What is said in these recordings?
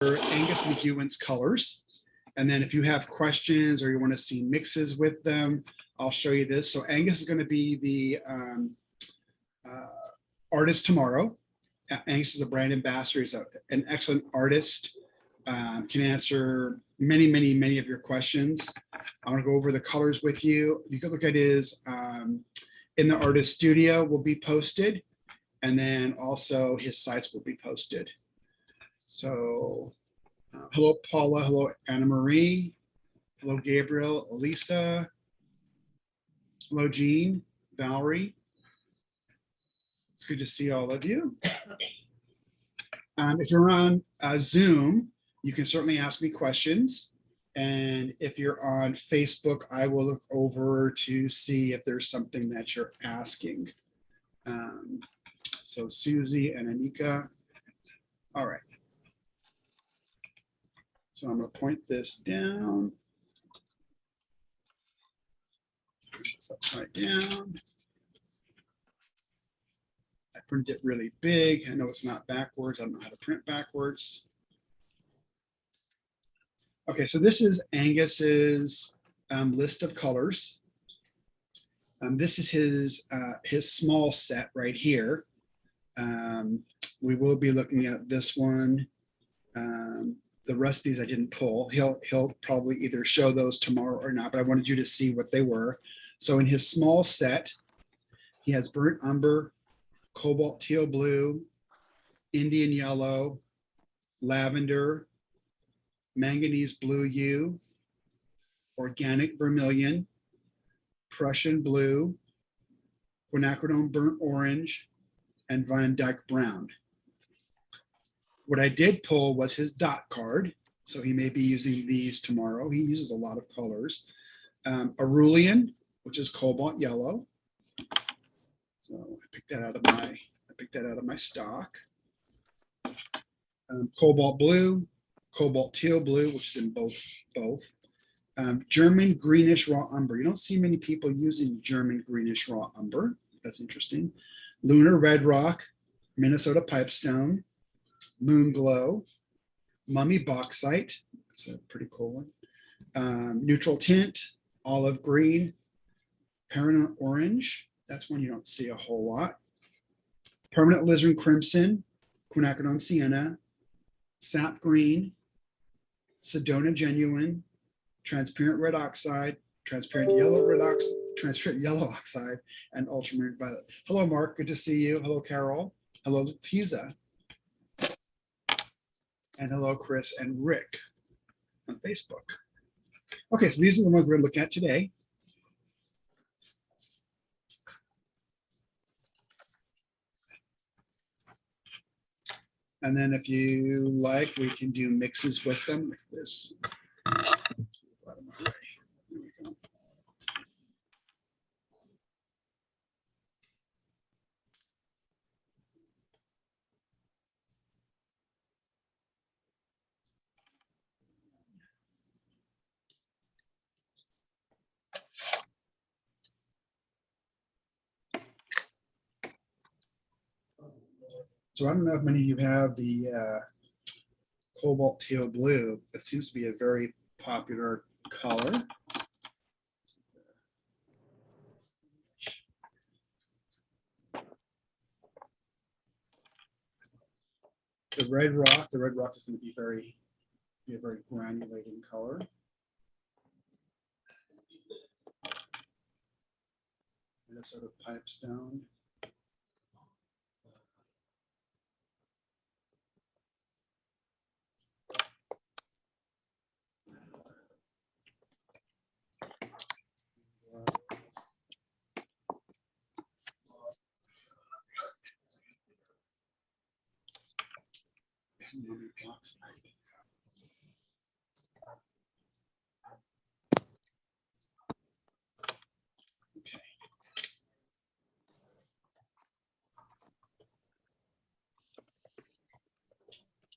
Angus McEwen's colors. And then if you have questions or you want to see mixes with them, I'll show you this. So Angus is going to be the artist tomorrow. Angus is a brand ambassador. He's an excellent artist. Can answer many of your questions. I want to go over the colors with you. You can look at his in the artist studio will be posted, and then also his sites will be posted. So hello Paula, hello Anna Marie, hello Gabriel, Elisa, hello Jean, Valerie. It's good to see all of you. If you're on Zoom, you can certainly ask me questions. And if you're on Facebook, I will look over to see if there's something that you're asking. So Susie and Anika. All right. So I'm going to point this down. It's upside down. I printed it really big. I know it's not backwards. I don't know how to print backwards. Okay, so this is Angus's list of colors. This is his small set right here. We will be looking at this one. The rest of these I didn't pull. He'll probably either show those tomorrow or not, but I wanted you to see what they were. So in his small set, he has burnt umber, cobalt teal blue, Indian yellow, lavender, manganese blue hue, organic vermilion, Prussian blue, quinacridone burnt orange, and Van Dyke brown. What I did pull was his dot card, so he may be using these tomorrow. He uses a lot of colors. Cerulean, which is cobalt yellow. So I picked that out of my stock. Cobalt blue, cobalt teal blue, which is in both. German greenish raw umber. You don't see many people using German greenish raw umber. That's interesting. Lunar red rock, Minnesota pipestone, moon glow, mummy bauxite. That's a pretty cool one. Neutral tint, olive green, permanent orange. That's one you don't see a whole lot. Permanent alizarin crimson, Quinacridone Sienna, Sap Green, Sedona genuine, transparent red oxide, transparent yellow oxide, and ultramarine violet. Hello, Mark. Good to see you. Hello, Carol. Hello, Tiza. And hello, Chris and Rick on Facebook. Okay, so these are the ones we're going to look at today. And then if you like, we can do mixes with them like this. There we go. So I don't know if many of you have the cobalt teal blue. It seems to be a very popular color. The red rock is going to be a very granulating color. Minnesota pipestone. Okay.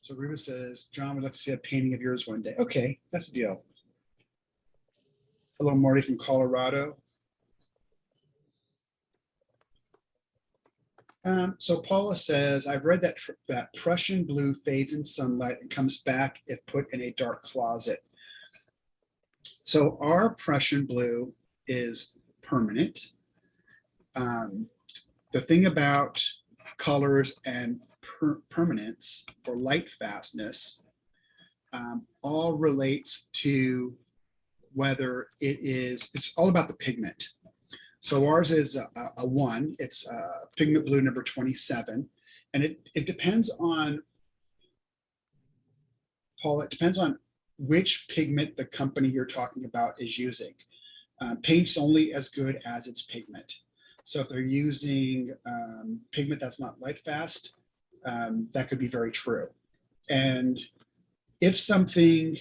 So Ruben says, John would like to see a painting of yours one day. Okay, that's a deal. Hello, Marty from Colorado. So Paula says, I've read that that Prussian blue fades in sunlight and comes back if put in a dark closet. So our Prussian blue is permanent. The thing about colors and permanence or light fastness all relates to whether it's all about the pigment. So ours is a 1, it's pigment blue number 27. And it depends on, Paul, it depends on which pigment the company you're talking about is using. Paint's only as good as its pigment. So if they're using pigment that's not light fast, that could be very true. And if something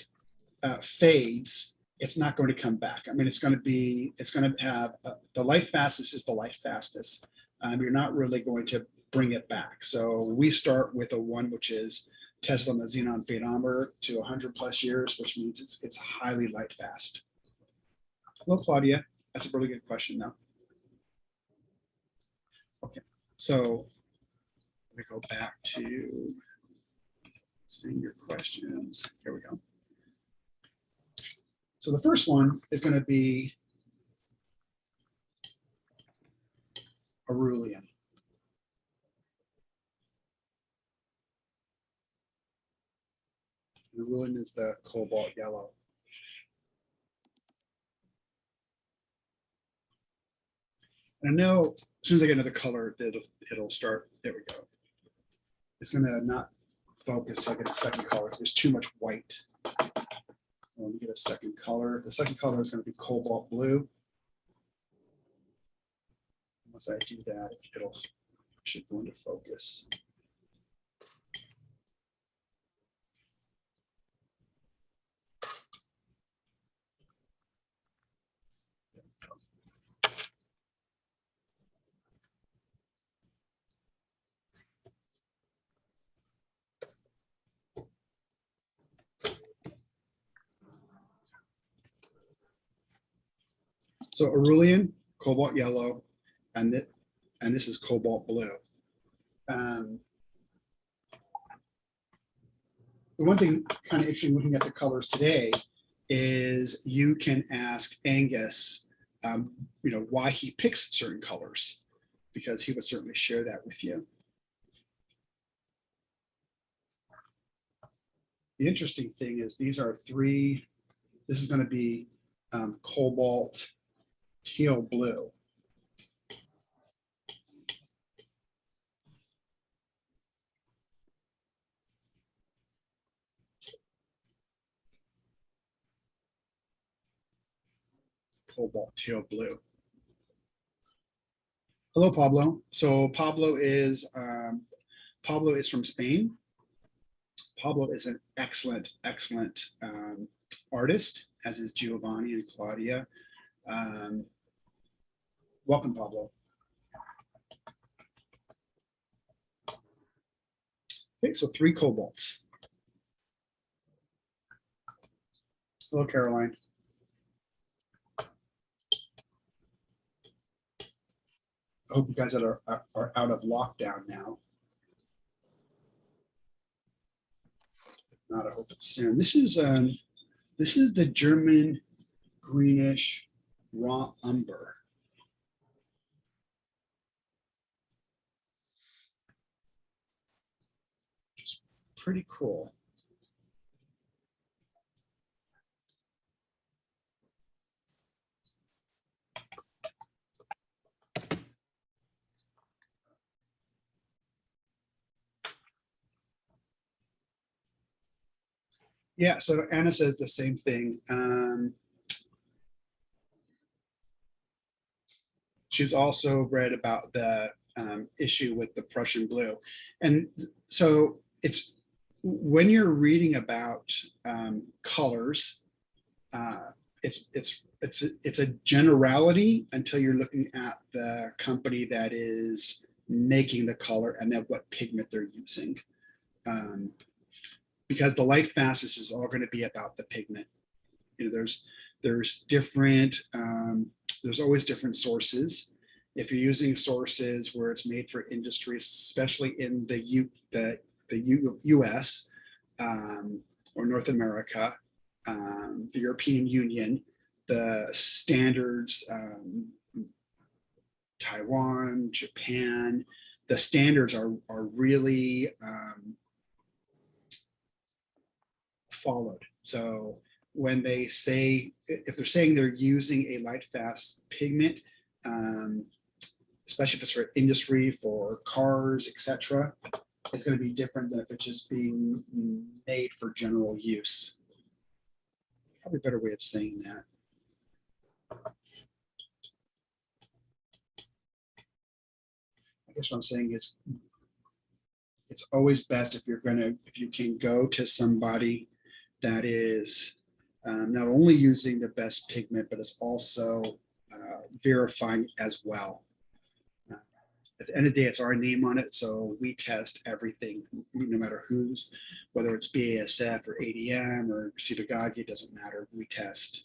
fades, it's not going to come back. I mean, it's going to have the light fastest is the light fastest. You're not really going to bring it back. So we start with a 1, which is tested on the xenon phaedometer to 100 plus years, which means it's highly light fast. Hello, Claudia. That's a really good question, though. Okay, so let me go back to seeing your questions. Here we go. So the first one is going to be Cerulean. Cerulean is the cobalt yellow. And I know as soon as I get into the color, it'll start. There we go. It's going to not focus. So I get a second color. There's too much white. So let me get a second color. The second color is going to be cobalt blue. Once I do that, it should go into focus. So Cerulean, cobalt yellow, and this is cobalt blue. The one thing kind of interesting looking at the colors today is you can ask Angus, why he picks certain colors, because he would certainly share that with you. The interesting thing is these are 3, this is going to be cobalt teal blue. Cobalt teal blue. Hello, Pablo. So Pablo is from Spain. Pablo is an excellent artist, as is Giovanni and Claudia. Welcome, Pablo. Okay, so 3 cobalts. Hello, Caroline. I hope you guys are out of lockdown now. If not, I hope it's soon. This is the German greenish raw umber. Just pretty cool. Yeah, so Anna says the same thing. She's also read about the issue with the Prussian blue. And so it's when you're reading about colors, it's a generality until you're looking at the company that is making the color and then what pigment they're using. Because the light fastest is all going to be about the pigment. There's different, there's always different sources. If you're using sources where it's made for industry, especially in the US or North America, the European Union, the standards, Taiwan, Japan, the standards are really followed. So when they say, if they're saying they're using a light fast pigment, especially if it's for industry, for cars, etc., it's going to be different than if it's just being made for general use. Probably a better way of saying that. I guess what I'm saying is it's always best if you can go to somebody that is not only using the best pigment, but is also verifying as well. At the end of the day, it's our name on it, so we test everything, no matter who's, whether it's BASF or ADM or Sodalite, it doesn't matter, we test.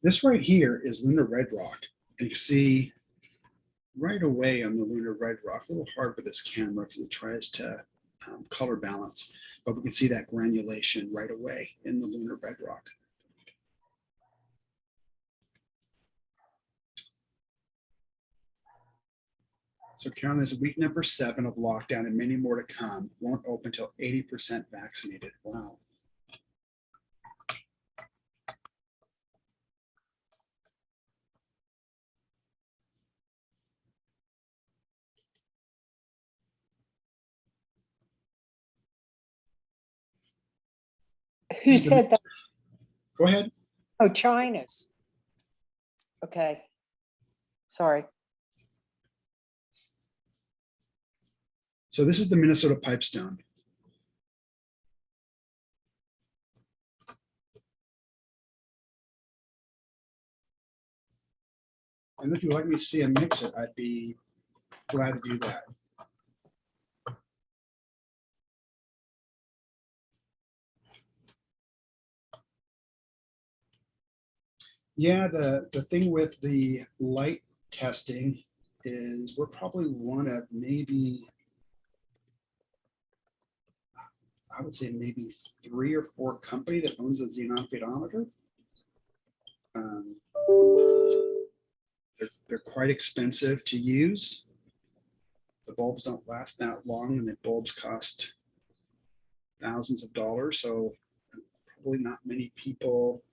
This right here is Lunar Red Rock, and you see right away on the Lunar Red Rock, a little hard with this camera because it tries to color balance, but we can see that granulation right away in the Lunar Red Rock. So Carolyn, is week number 7 of lockdown and many more to come. Won't open until 80% vaccinated. Wow. Who said that? Go ahead. Oh, China's. Okay. Sorry. So this is the Minnesota pipestone. And if you'd like me to see him mix it, I'd be glad to do that. Yeah, the thing with the light testing is we're probably one of maybe, I would say maybe 3 or 4 company that owns a xenon phaedometer. They're quite expensive to use. The bulbs don't last that long, and the bulbs cost thousands of dollars. So probably not many people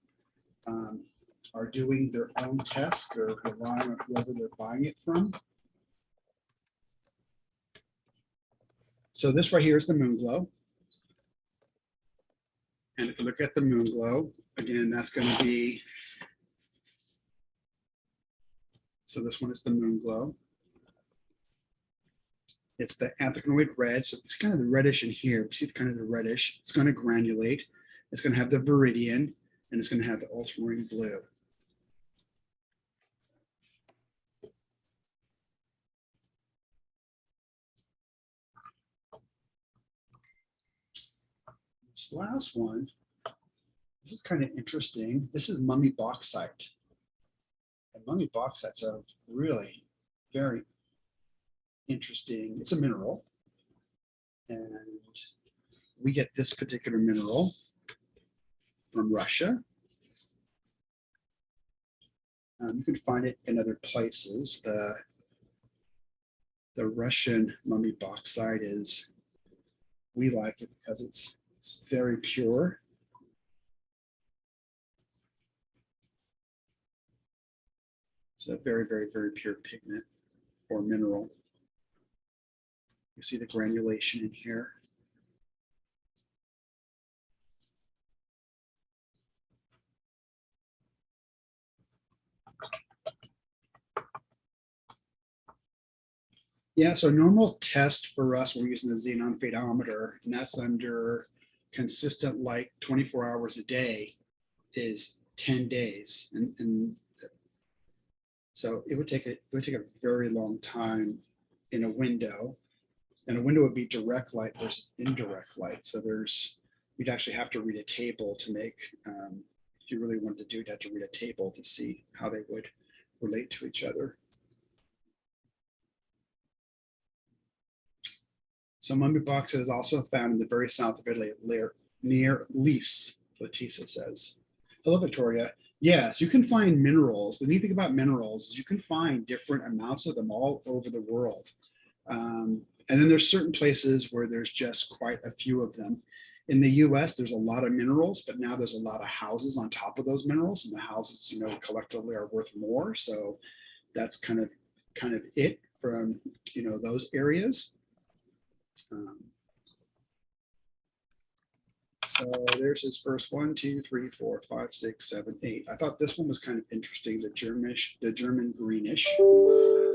are doing their own tests or relying on whoever they're buying it from. So this right here is the moon glow. And if you look at the moon glow, again, that's going to be, so this one is the moon glow. It's the anthracnoid red, so it's kind of the reddish in here. We see kind of the reddish. It's going to granulate. It's going to have the viridian, and it's going to have the ultramarine blue. This last one, this is kind of interesting. This is mummy bauxite. And mummy bauxites are really very interesting. It's a mineral. And we get this particular mineral from Russia. You can find it in other places. The Russian mummy bauxite is, we like it because it's very pure. It's a very, very, very pure pigment or mineral. You see the granulation in here. Yeah, so normal test for us, we're using the xenon phaedometer, and that's under consistent light 24 hours a day is 10 days. And so it would take a very long time in a window. And a window would be direct light versus indirect light. So you'd actually have to read a table to make, if you really wanted to do it, you'd have to read a table to see how they would relate to each other. So mummy box is also found in the very south of Italy, near Lis, Letizia says. Hello, Victoria. Yes, you can find minerals. The neat thing about minerals is you can find different amounts of them all over the world. And then there's certain places where there's just quite a few of them. In the US, there's a lot of minerals, but now there's a lot of houses on top of those minerals, and the houses, you know, collectively are worth more. So that's kind of it from, you know, those areas. So there's his first 1, 2, 3, 4, 5, 6, 7, 8. I thought this one was kind of interesting. The German Greenish.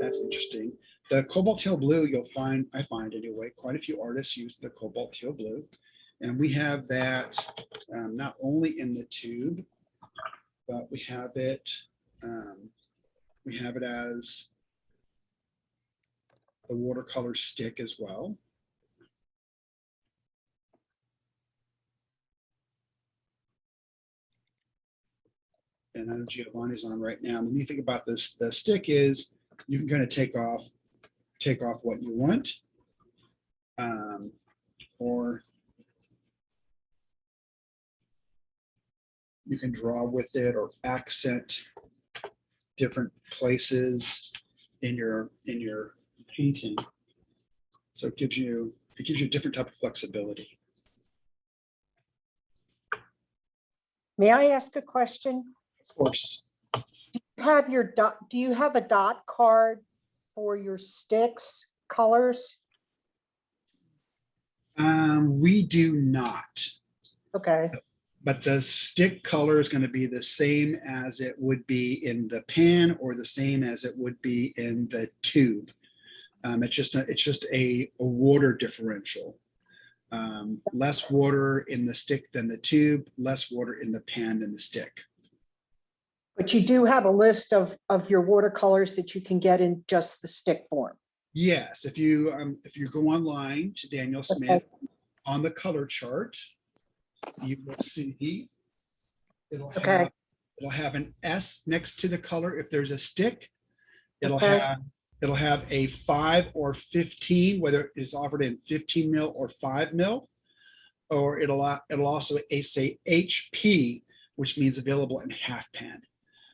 That's interesting. The Cobalt Teal Blue, I find anyway, quite a few artists use the Cobalt Teal Blue. And we have that not only in the tube, but we have it as the watercolor stick as well. And I know Giovanni's on right now. And the neat thing about this, the stick is you can kind of take off what you want, or you can draw with it or accent different places in your painting. So it gives you a different type of flexibility. May I ask a question? Of course. Do you have a dot card for your sticks colors? We do not. Okay. But the stick color is going to be the same as it would be in the pan or the same as it would be in the tube. It's just a water differential. Less water in the stick than the tube, less water in the pan than the stick. But you do have a list of your watercolors that you can get in just the stick form. Yes, if you go online to Daniel Smith on the color chart, you will see it'll have an S next to the color. If there's a stick, it'll have a 5 or 15, whether it is offered in 15 mil or 5 mil, or it'll also say HP, which means available in half pan.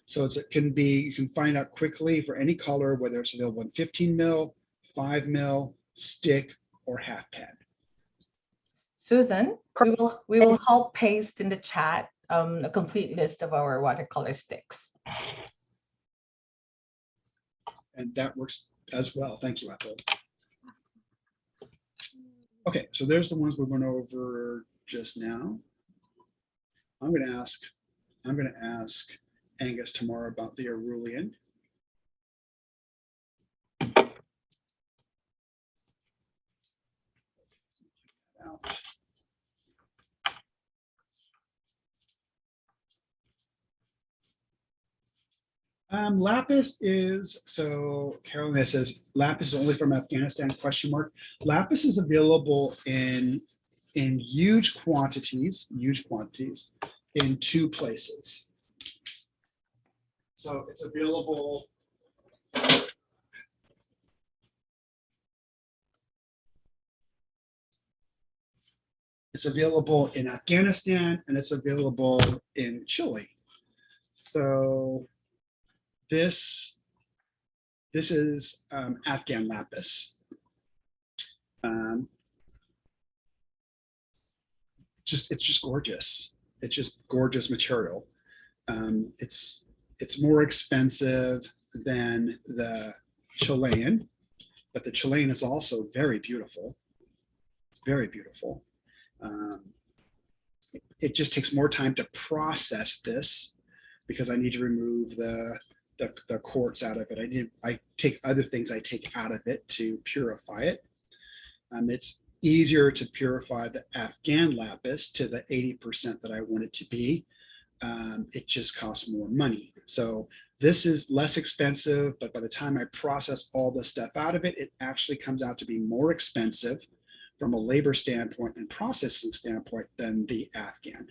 So you can find out quickly for any color, whether it's available in 15 mil, 5 mil, stick, or half pan. Susan, we will help paste in the chat a complete list of our watercolor sticks. And that works as well. Thank you, Ethel. Okay, so there's the ones we went over just now. I'm going to ask Angus tomorrow about the Aurelian. Lapis is, so Carolina says, lapis is only from Afghanistan, ? Lapis is available in huge quantities in 2 places. So it's available. It's available in Afghanistan and it's available in Chile. So this is Afghan Lapis. It's just gorgeous. It's just gorgeous material. It's more expensive than the Chilean, but the Chilean is also very beautiful. It's very beautiful. It just takes more time to process this because I need to remove the quartz out of it. I take other things I take out of it to purify it. It's easier to purify the Afghan lapis to the 80% that I want it to be. It just costs more money. So this is less expensive, but by the time I process all the stuff out of it, it actually comes out to be more expensive from a labor standpoint and processing standpoint than the Afghan.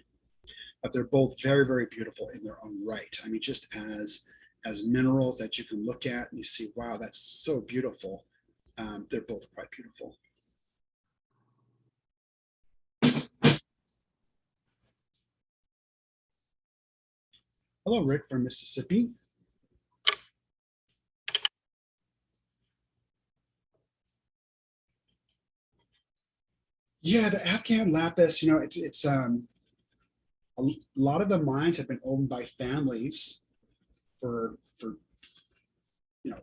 But they're both very, very beautiful in their own right. I mean, just as minerals that you can look at and you see, wow, that's so beautiful. They're both quite beautiful. Hello, Rick from Mississippi. Yeah, the Afghan Lapis, you know, it's a lot of the mines have been owned by families for you know,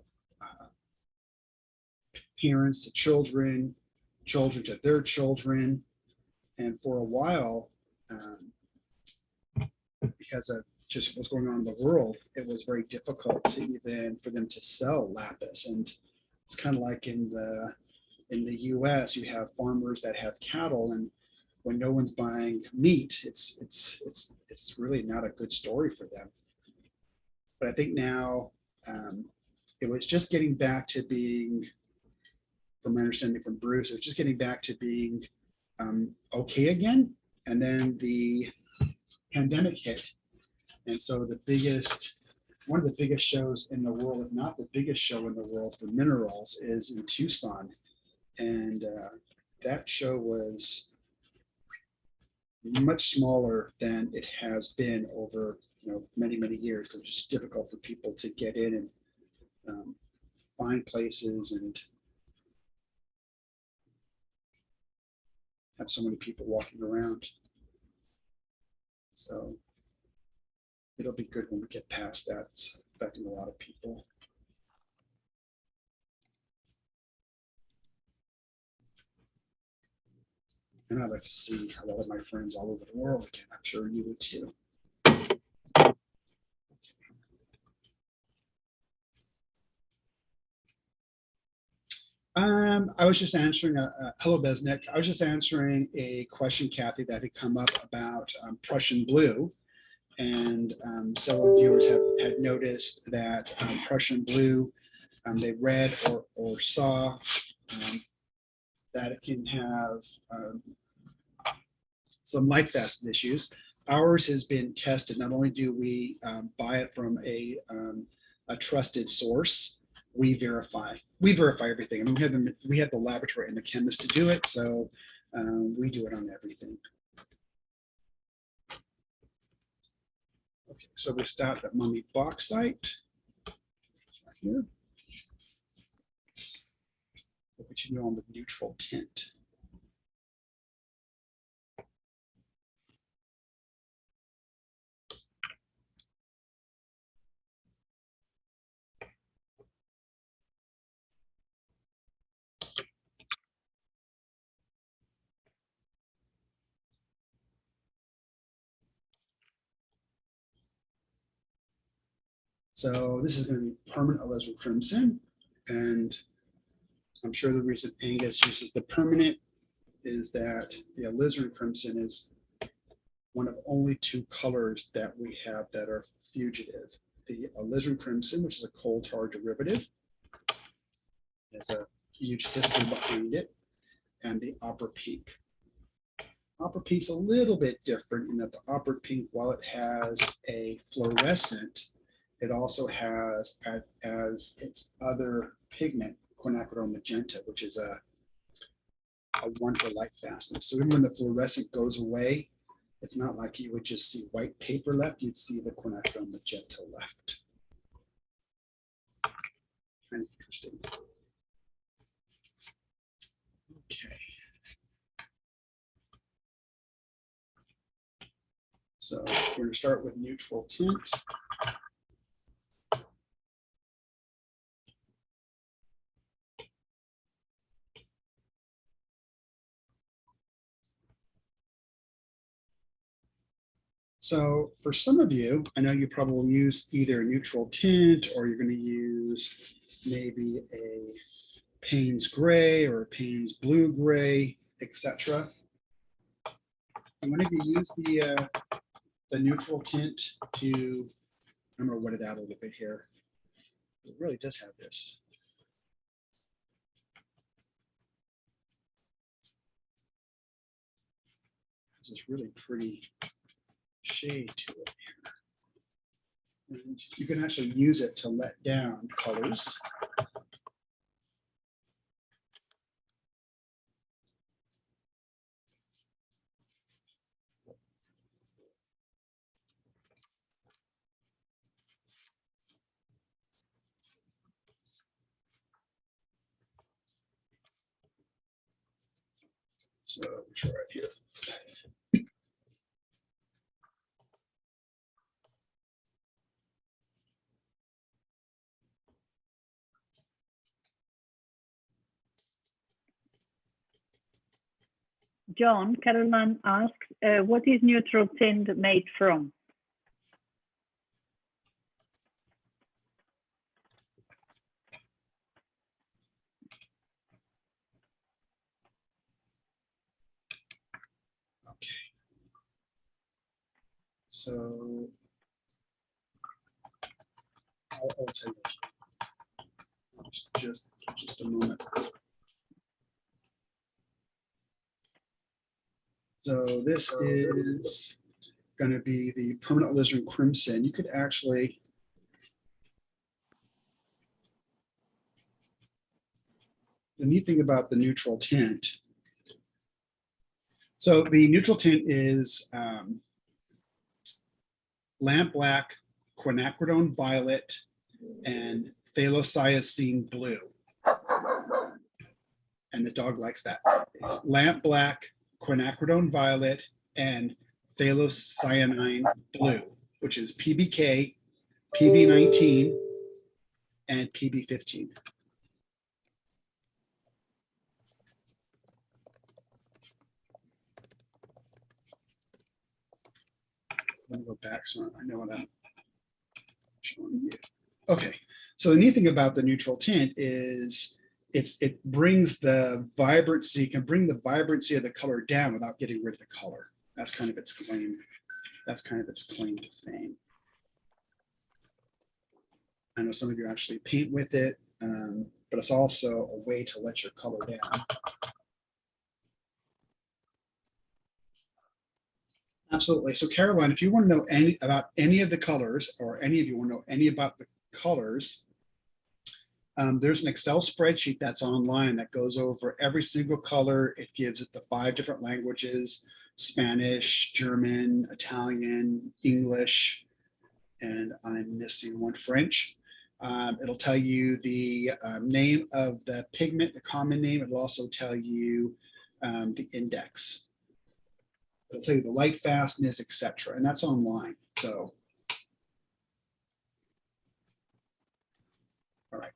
parents to children, children to their children. And for a while, because of just what's going on in the world, it was very difficult to even for them to sell lapis. And it's kind of like in the US, you have farmers that have cattle, and when no one's buying meat, it's really not a good story for them. But I think now it was just getting back to being, from my understanding from Bruce, it was just getting back to being okay again. And then the pandemic hit. And so one of the biggest shows in the world, if not the biggest show in the world for minerals, is in Tucson. And that show was much smaller than it has been over many years. It was just difficult for people to get in and find places and have so many people walking around. So it'll be good when we get past that. It's affecting a lot of people. And I'd like to see a lot of my friends all over the world again. I'm sure you would too. I was just answering hello, Besnick. I was just answering a question, Kathy, that had come up about Prussian blue. And several viewers had noticed that Prussian blue, they read or saw that it can have some light facet issues. Ours has been tested. Not only do we buy it from a trusted source, we verify everything. I mean, we had the laboratory and the chemist to do it, so we do it on everything. Okay, so we start at Mummy Bauxite. Right here. What you do on the neutral tint. So this is going to be permanent alizarin crimson, and I'm sure the reason Angus uses the permanent is that the alizarin crimson is one of only two colors that we have that are fugitive. The alizarin crimson, which is a coal tar derivative, has a huge history behind it, and the opera pink. Opera pink's a little bit different in that the opera pink, while it has a fluorescent, it also has as its other pigment, quinacridone magenta, which is a wonderful light fastness. So even when the fluorescent goes away, it's not like you would just see white paper left, you'd see the quinacridone magenta left. Kind of interesting. Okay. So we're going to start with neutral tint. So for some of you, I know you probably use either a neutral tint or you're going to use maybe a Payne's gray or a Payne's blue gray, etc. And whenever you use the neutral tint to, I'm going to wet it out a little bit here. It really does have this. It's this really pretty shade to it here. And you can actually use it to let down colors. So try it here. John, Caroline asks, what is neutral tint made from? Okay. So I'll tell you just a moment. So this is going to be the permanent alizarin crimson. You could actually the neat thing about the neutral tint. So the neutral tint is lamp black, quinacridone violet, and phthalocyanine blue. And the dog likes that. It's lamp black, quinacridone violet, and phthalocyanine blue, which is PBK, PB19, and PB15. Let me go back so I know what I'm showing you. Okay, so the neat thing about the neutral tint is it brings the vibrancy, can bring the vibrancy of the color down without getting rid of the color. That's kind of its claim. That's kind of its claim to fame. I know some of you actually paint with it, but it's also a way to let your color down. Absolutely. So Caroline, if you want to know about any of the colors, or any of you want to know any about the colors, there's an Excel spreadsheet that's online that goes over every single color. It gives it the 5 different languages: Spanish, German, Italian, English, and I'm missing one, French. It'll tell you the name of the pigment, the common name. It'll also tell you the index. It'll tell you the light fastness, etc. And that's online. So, all right.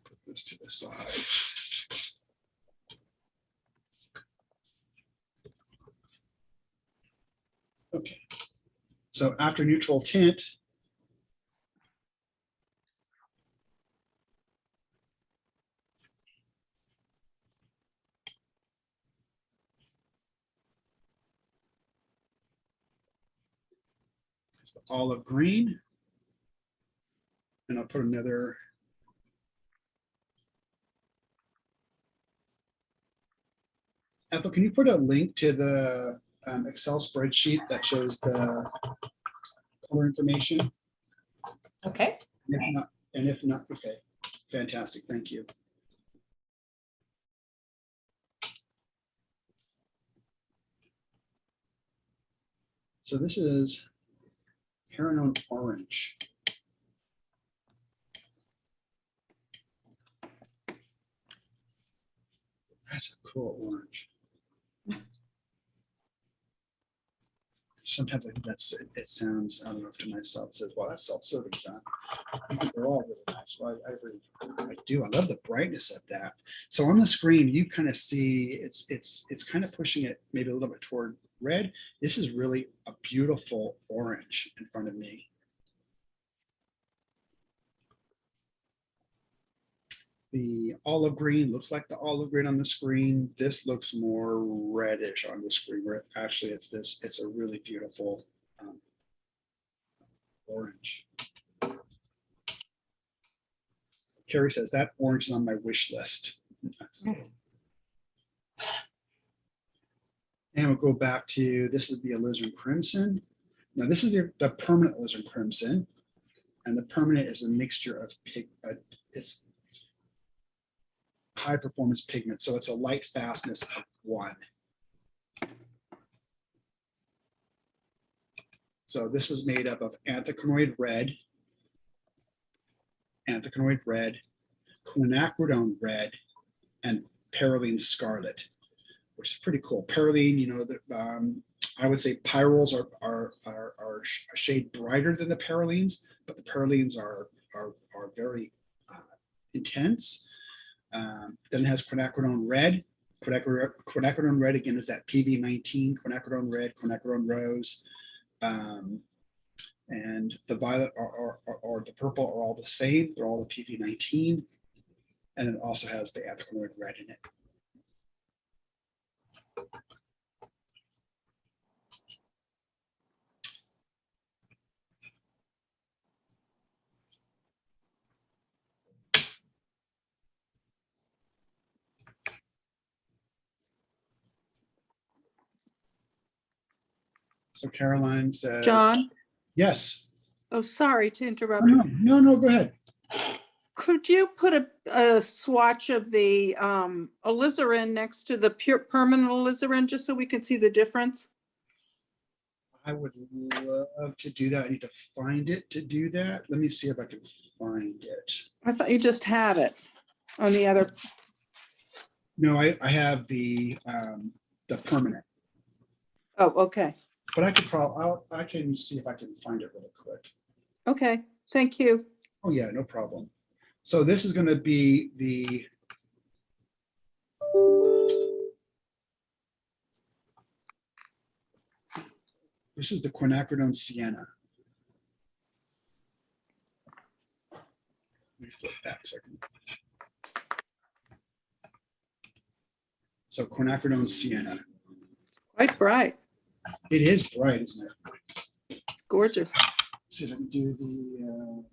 Put this to the side. Okay. So after neutral tint, it's the olive green. And I'll put another. Ethel, can you put a link to the Excel spreadsheet that shows the color information? Okay. And if not, okay, fantastic, thank you. So this is Heron Orange. That's a cool orange. Sometimes I think it sounds, I don't know if to myself, says, well, that's self-serving, John. I think they're all really nice. Well, I do. I love the brightness of that. So on the screen, you kind of see it's kind of pushing it maybe a little bit toward red. This is really a beautiful orange in front of me. The olive green looks like the olive green on the screen. This looks more reddish on the screen, where actually it's a really beautiful orange. Carrie says that orange is on my wish list. And we'll go back to, this is the alizarin crimson. Now this is the permanent alizarin crimson, and the permanent is a mixture of it's high performance pigment, so it's a light fastness of 1. So this is made up of anthraquinoid red, anthraquinoid red, quinacridone red, and perylene scarlet, which is pretty cool. Perylene, you know, I would say pyrroles are a shade brighter than the perylenes, but the perylenes are very intense. Then it has quinacridone red. Quinacridone red again is that PV19, quinacridone red, quinacridone rose, and the violet or the purple are all the same. They're all the PV19, and it also has the anthraquinoid red in it. So Caroline says, John, yes. oh, sorry to interrupt. No, go ahead. Could you put a swatch of the alizarin next to the pure permanent alizarin, just so we can see the difference? I would love to do that. I need to find it to do that. Let me see if I can find it. I thought you just had it on the other. No, I have the permanent, Oh, okay. but I could probably, I can see if I can find it really quick. Okay, thank you. Oh yeah, no problem. So this is going to be this is the Quinacridone Sienna. Let me flip back a second. So Quinacridone Sienna. Quite bright. It is bright, isn't it? It's gorgeous. See if I can do the.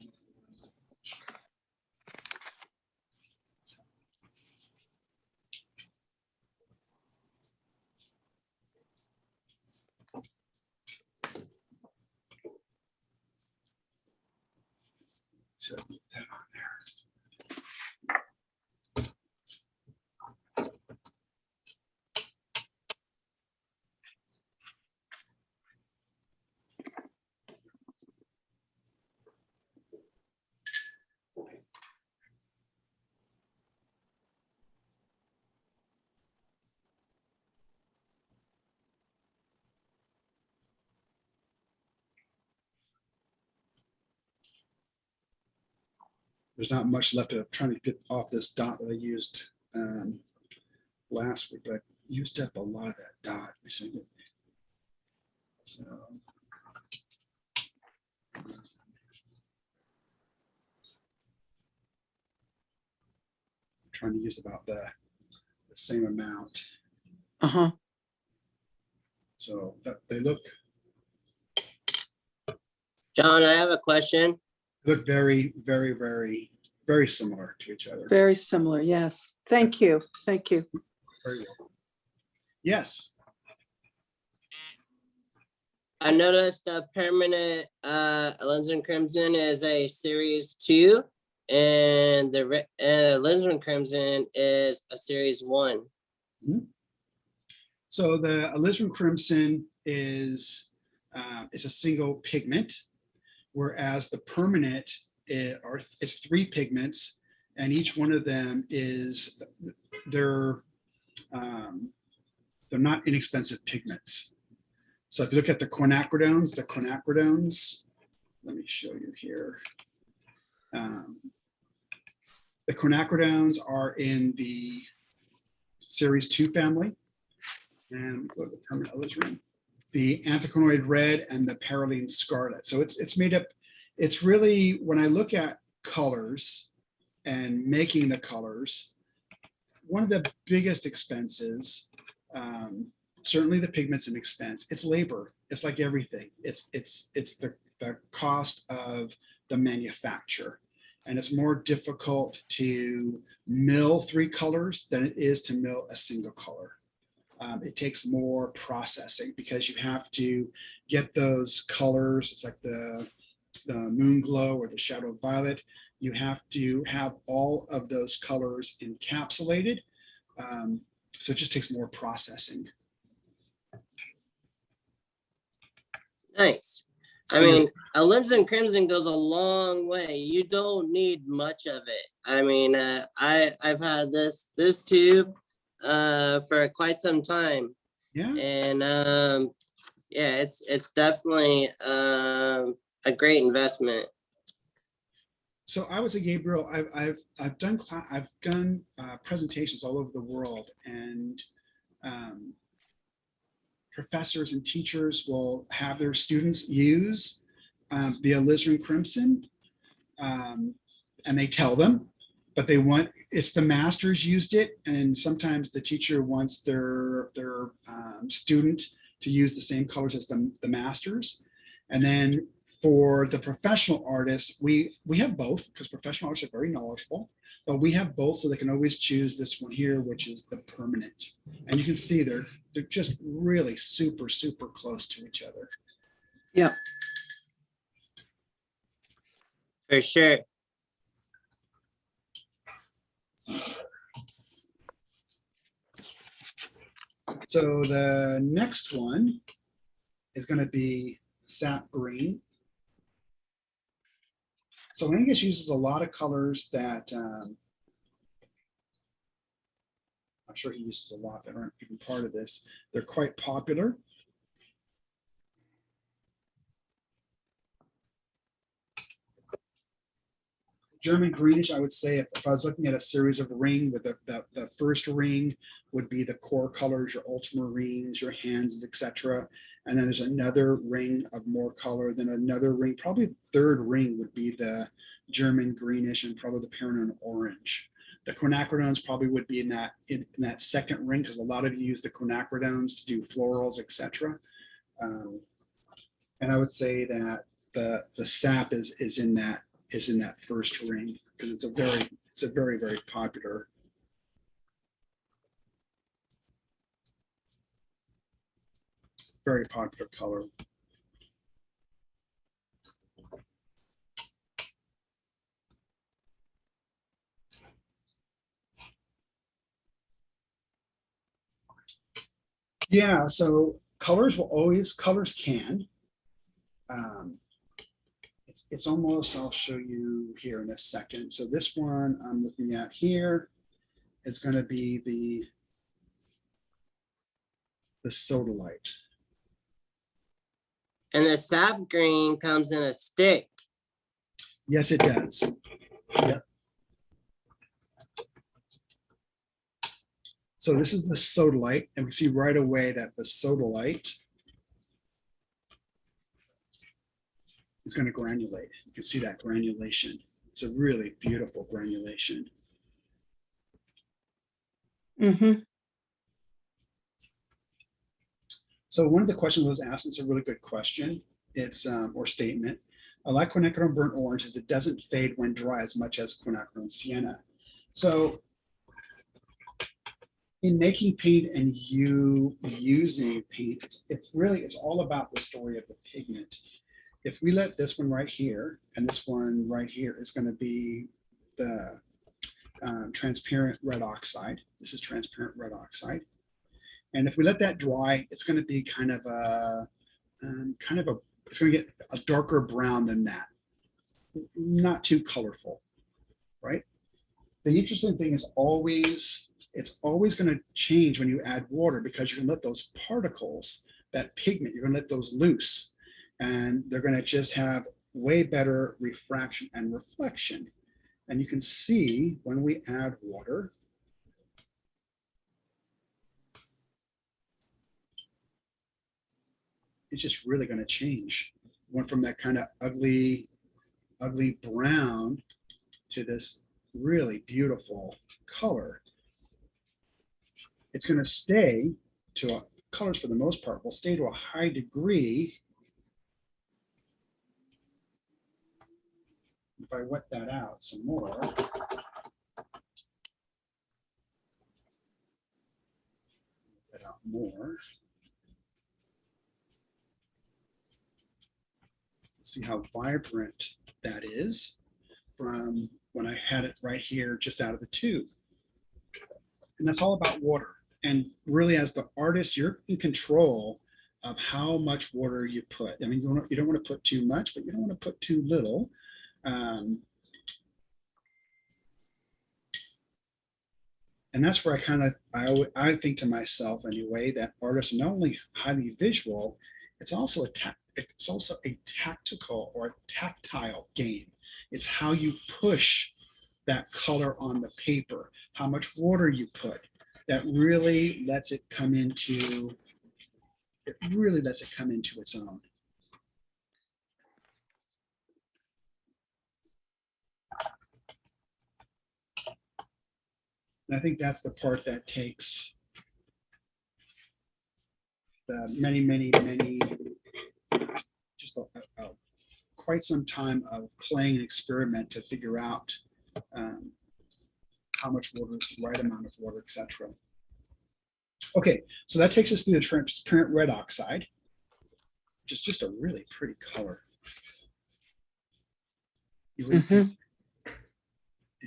So put that on there. There's not much left. I'm trying to get off this dot that I used last week, but I used up a lot of that dot. So I'm trying to use about the same amount. Uh-huh. So that they look John, I have a question. very, very, very, very similar to each other. Very similar, yes. Thank you, thank you. Very well. Yes. I noticed the permanent alizarin crimson is a series 2, and the alizarin crimson is a series 1. So the alizarin crimson is a single pigment, whereas the permanent is 3 pigments, and each one of them is they're not inexpensive pigments. So if you look at the quinacridones, let me show you here. The quinacridones are in the series 2 family, and go to the permanent alizarin, the anthraquinoid red and the perylene scarlet. So it's made up. It's really, when I look at colors and making the colors, one of the biggest expenses, certainly the pigment's an expense. It's labor. It's like everything. It's the cost of the manufacture. And it's more difficult to mill 3 colors than it is to mill a single color. It takes more processing because you have to get those colors. It's like the moon glow or the shadow violet. You have to have all of those colors encapsulated. So it just takes more processing. Nice. I mean, alizarin crimson goes a long way. You don't need much of it. I mean, I've had this tube for quite some time, Yeah. and yeah, it's definitely a great investment. So I would say, Gabriel, I've done presentations all over the world, and professors and teachers will have their students use the alizarin crimson, and they tell them, but it's the masters used it, and sometimes the teacher wants their student to use the same colors as the masters. And then for the professional artists, we have both, because professional artists are very knowledgeable, but we have both, so they can always choose this one here, which is the permanent. And you can see they're just really super, super close to each other. Yeah. For sure. So the next one is going to be Sap Green. So Angus uses a lot of colors that I'm sure he uses a lot that aren't even part of this. They're quite popular. German greenish, I would say, if I was looking at a series of ring, with the first ring would be the core colors, your ultramarines, your hands, etc. And then there's another ring of more color, then another ring. Probably the third ring would be the German greenish, and probably the Pyrenean orange. The quinacridones probably would be in that second ring, because a lot of you use the quinacridones to do florals, etc. And I would say that the sap is in that first ring, because it's a very, very popular. Very popular color. Yeah, so colors can. It's almost, I'll show you here in a second. So this one I'm looking at here is going to be the Sodalite. And the sap green comes in a stick. Yes, it does. Yep. So this is the Sodalite, and we see right away that the Sodalite is going to granulate. You can see that granulation. It's a really beautiful granulation. Mm-hmm. So one of the questions was asked, it's a really good question. It's or statement. I like quinacridone burnt orange as it doesn't fade when dry as much as quinacridone sienna. So in making paint and you using paint, it's all about the story of the pigment. If we let this one right here and this one right here is going to be the transparent red oxide. This is transparent red oxide. And if we let that dry, it's going to be it's going to get a darker brown than that. Not too colorful, right? The interesting thing is it's always going to change when you add water, because you're going to let those particles, that pigment, you're going to let those loose, and they're going to just have way better refraction and reflection. And you can see when we add water, it's just really going to change. Went from that kind of ugly brown to this really beautiful color. It's going to stay to colors, for the most part, will stay to a high degree. If I wet that out some more, see how vibrant that is from when I had it right here just out of the tube. And that's all about water. And really, as the artist, you're in control of how much water you put. I mean, you don't want to put too much, but you don't want to put too little. And that's where I think to myself anyway, that artists are not only highly visual, it's also a tactical or a tactile game. It's how you push that color on the paper, how much water you put, that really lets it come into, its own. And I think that's the part that takes the many, just quite some time of playing and experiment to figure out how much water is the right amount of water, etc. Okay, so that takes us through the transparent red oxide, which is just a really pretty color. It's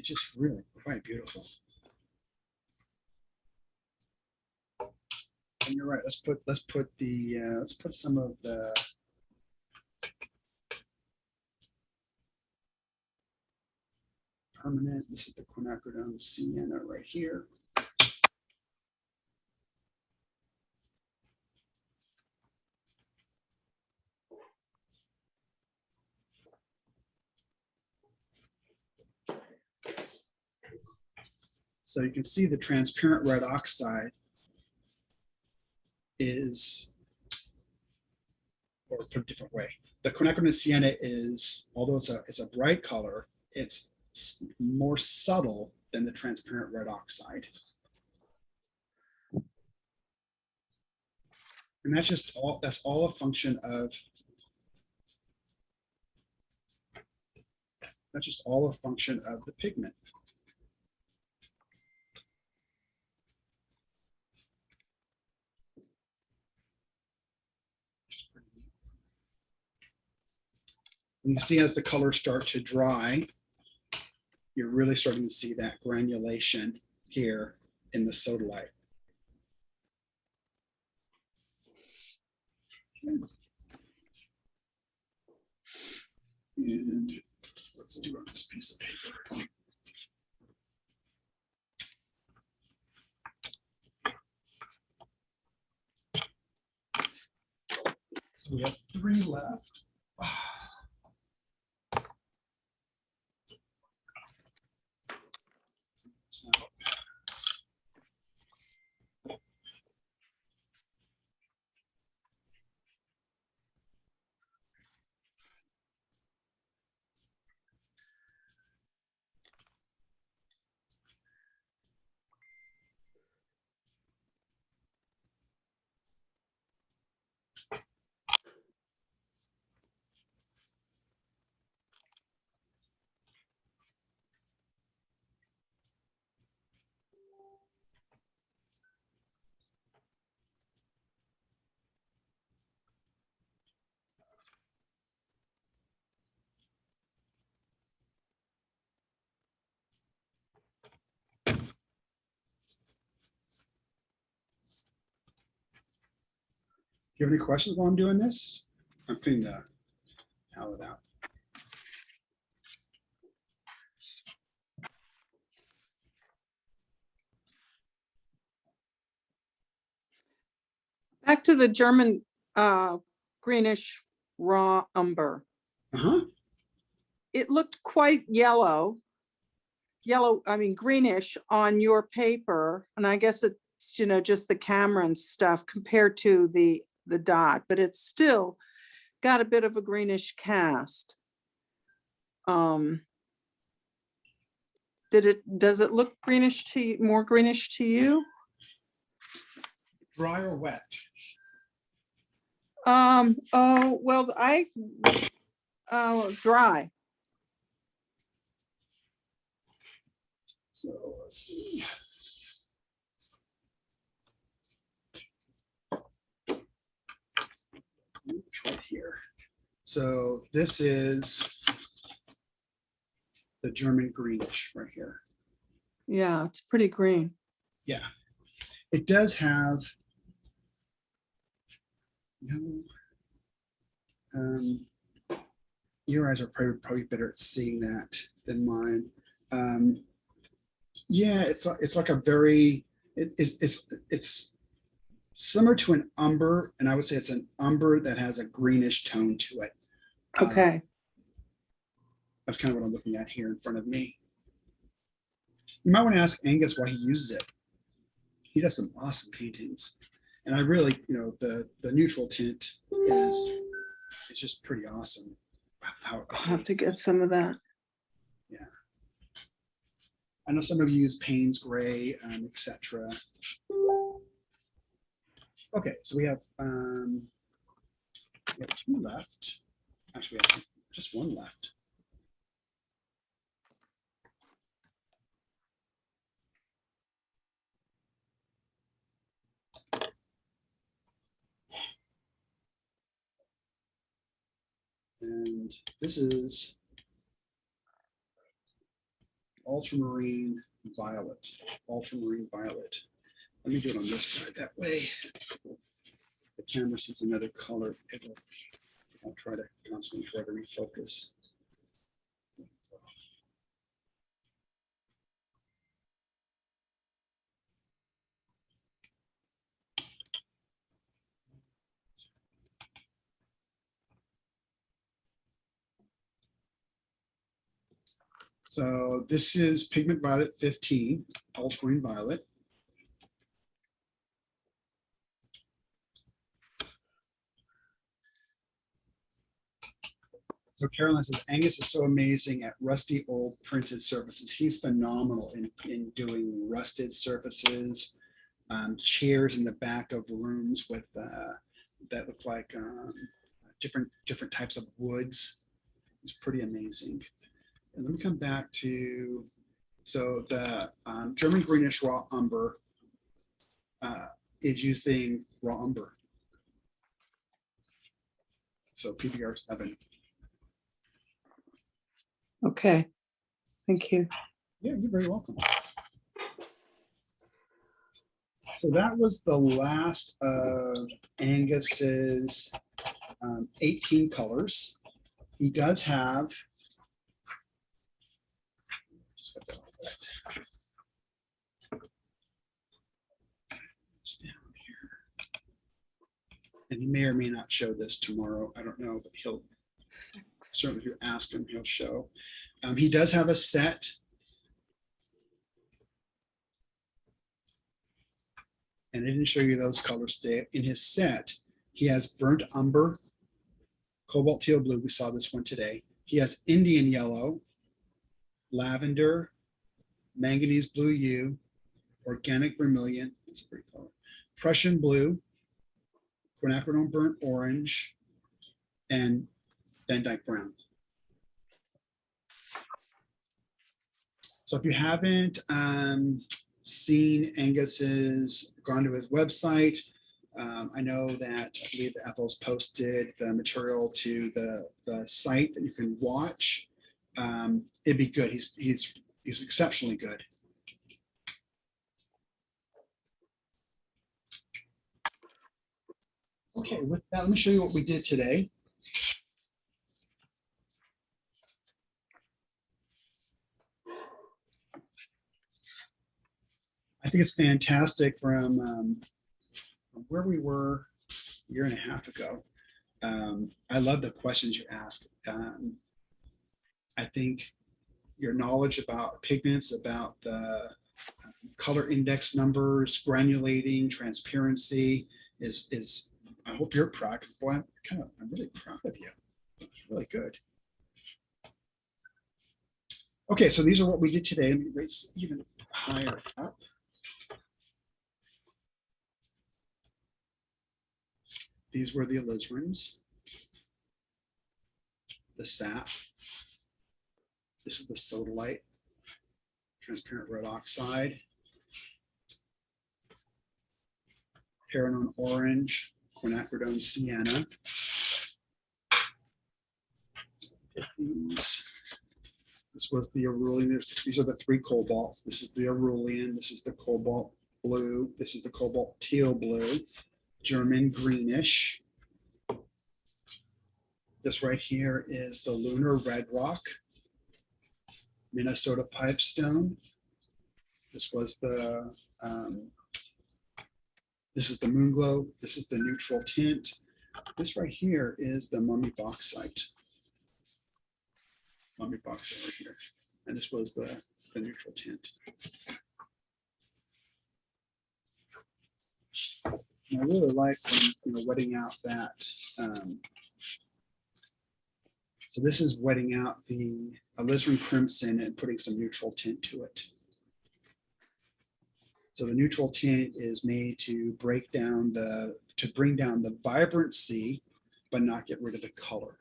just really quite beautiful. And you're right. Let's put some of the permanent. This is the Quinacridone Sienna right here. So you can see the transparent red oxide is, or put a different way, the Quinacridone Sienna is, although it's a bright color, it's more subtle than the transparent red oxide. And that's all a function of, the pigment. And you see as the colors start to dry, you're really starting to see that granulation here in the Sodalite. And let's do it on this piece of paper. So we have 3 left. So, do you have any questions while I'm doing this? I'm cleaning the palette out. Back to the German greenish raw umber. It looked quite yellow, greenish on your paper. And I guess it's, just the camera and stuff compared to the dot, but it's still got a bit of a greenish cast. Does it look greenish to you, more greenish to you? Dry or wet? Oh, well, dry. So let's see. Right here. So this is the German greenish right here. Yeah, it's pretty green. Yeah, it does have No. Your eyes are probably better at seeing that than mine. Yeah, it's like a very, it's similar to an umber, and I would say it's an umber that has a greenish tone to it. Okay. That's kind of what I'm looking at here in front of me. You might want to ask Angus why he uses it. He does some awesome paintings. And I really, the neutral tint is just pretty awesome. I'll have to get some of that. Yeah. I know some of you use Payne's gray, etc. Okay, so we have 2 left. Actually, we have just 1 left. And this is ultramarine violet. Ultramarine violet. Let me do it on this side. That way, the camera sees another color. I'll try to constantly try to refocus. So this is Pigment Violet 15, ultramarine violet. So Caroline says, Angus is so amazing at rusty old printed surfaces. He's phenomenal in doing rusted surfaces, chairs in the back of rooms with that look like different types of woods. It's pretty amazing. And let me come back to, so the German Greenish raw umber is using raw umber. So PBR 7. Okay. Thank you. Yeah, you're very welcome. So that was the last of Angus's 18 colors. He does have, down here. And he may or may not show this tomorrow. I don't know, but he'll certainly, if you ask him, he'll show. He does have a set. And I didn't show you those colors today. In his set, he has burnt umber, cobalt teal blue. We saw this one today. He has Indian yellow, lavender, manganese blue hue, organic vermilion, that's a pretty color, Prussian blue, quinacridone burnt orange, and Van Dyke brown. So if you haven't seen Angus's, gone to his website, I know that I believe Ethel's posted the material to the site that you can watch. It'd be good. He's exceptionally good. Okay, with that, let me show you what we did today. I think it's fantastic from where we were a year and a half ago. I love the questions you ask. I think your knowledge about pigments, about the color index numbers, granulating, transparency is I hope you're proud. Boy, I'm really proud of you. It's really good. Okay, so these are what we did today. Let me raise even higher up. These were the alizarin's, the sap. This is the Sodalite, transparent red oxide, Paranon orange, Quinacridone Sienna. This was the Aurelian. These are the 3 cobalts. This is the Aurelian. This is the cobalt blue. This is the cobalt teal blue. German greenish. This right here is the Lunar Red Rock, Minnesota Pipestone. This was the, this is the Moon Glow. This is the neutral tint. This right here is the Mummy Bauxite. Mummy Bauxite right here. And this was the neutral tint. And I really like wetting out that. So this is wetting out the alizarin crimson and putting some neutral tint to it. So the neutral tint is made to bring down the vibrancy, but not get rid of the color.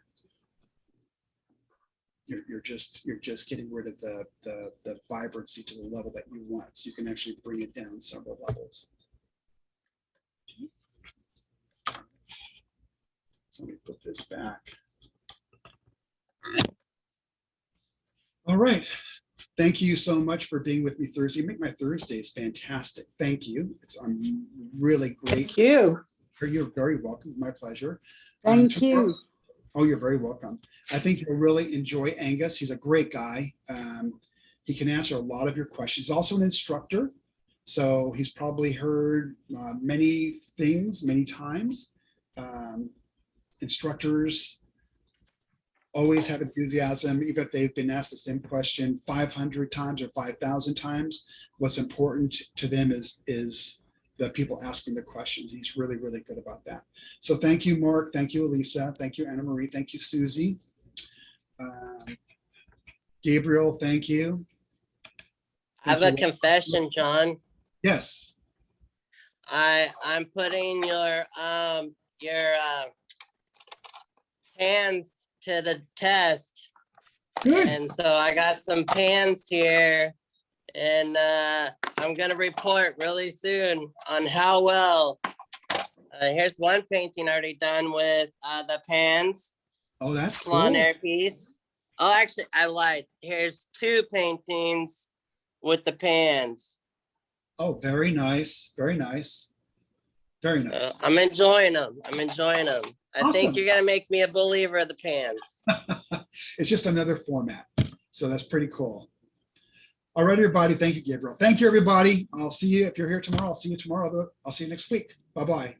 You're just getting rid of the vibrancy to the level that you want. So you can actually bring it down several levels. So let me put this back. All right. Thank you so much for being with me Thursday. You make my Thursdays fantastic. Thank you. I'm really great. Thank you. You're very welcome. My pleasure. Thank you. Oh, you're very welcome. I think you'll really enjoy Angus. He's a great guy. He can answer a lot of your questions. He's also an instructor. So he's probably heard many things many times. Instructors always have enthusiasm, even if they've been asked the same question 500 times or 5,000 times. What's important to them is the people asking the questions. He's really, really good about that. So thank you, Mark. Thank you, Elisa. Thank you, Anna Marie. Thank you, Susie. Gabriel, thank you. I have a confession, John. Yes. I'm putting your hands to the test. Good. And so I got some pans here, and I'm gonna report really soon on how well. Here's one painting already done with the pans. Oh, that's cool. Lawn air piece. Oh, actually, I lied. Here's two paintings with the pans. Oh, very nice. Very nice. Very nice. I'm enjoying them. I'm enjoying them. I Awesome. think you're gonna make me a believer of the pans. It's just another format. So that's pretty cool. All right, everybody. Thank you, Gabriel. Thank you, everybody. I'll see you if you're here tomorrow. I'll see you tomorrow. I'll see you next week. Bye-bye.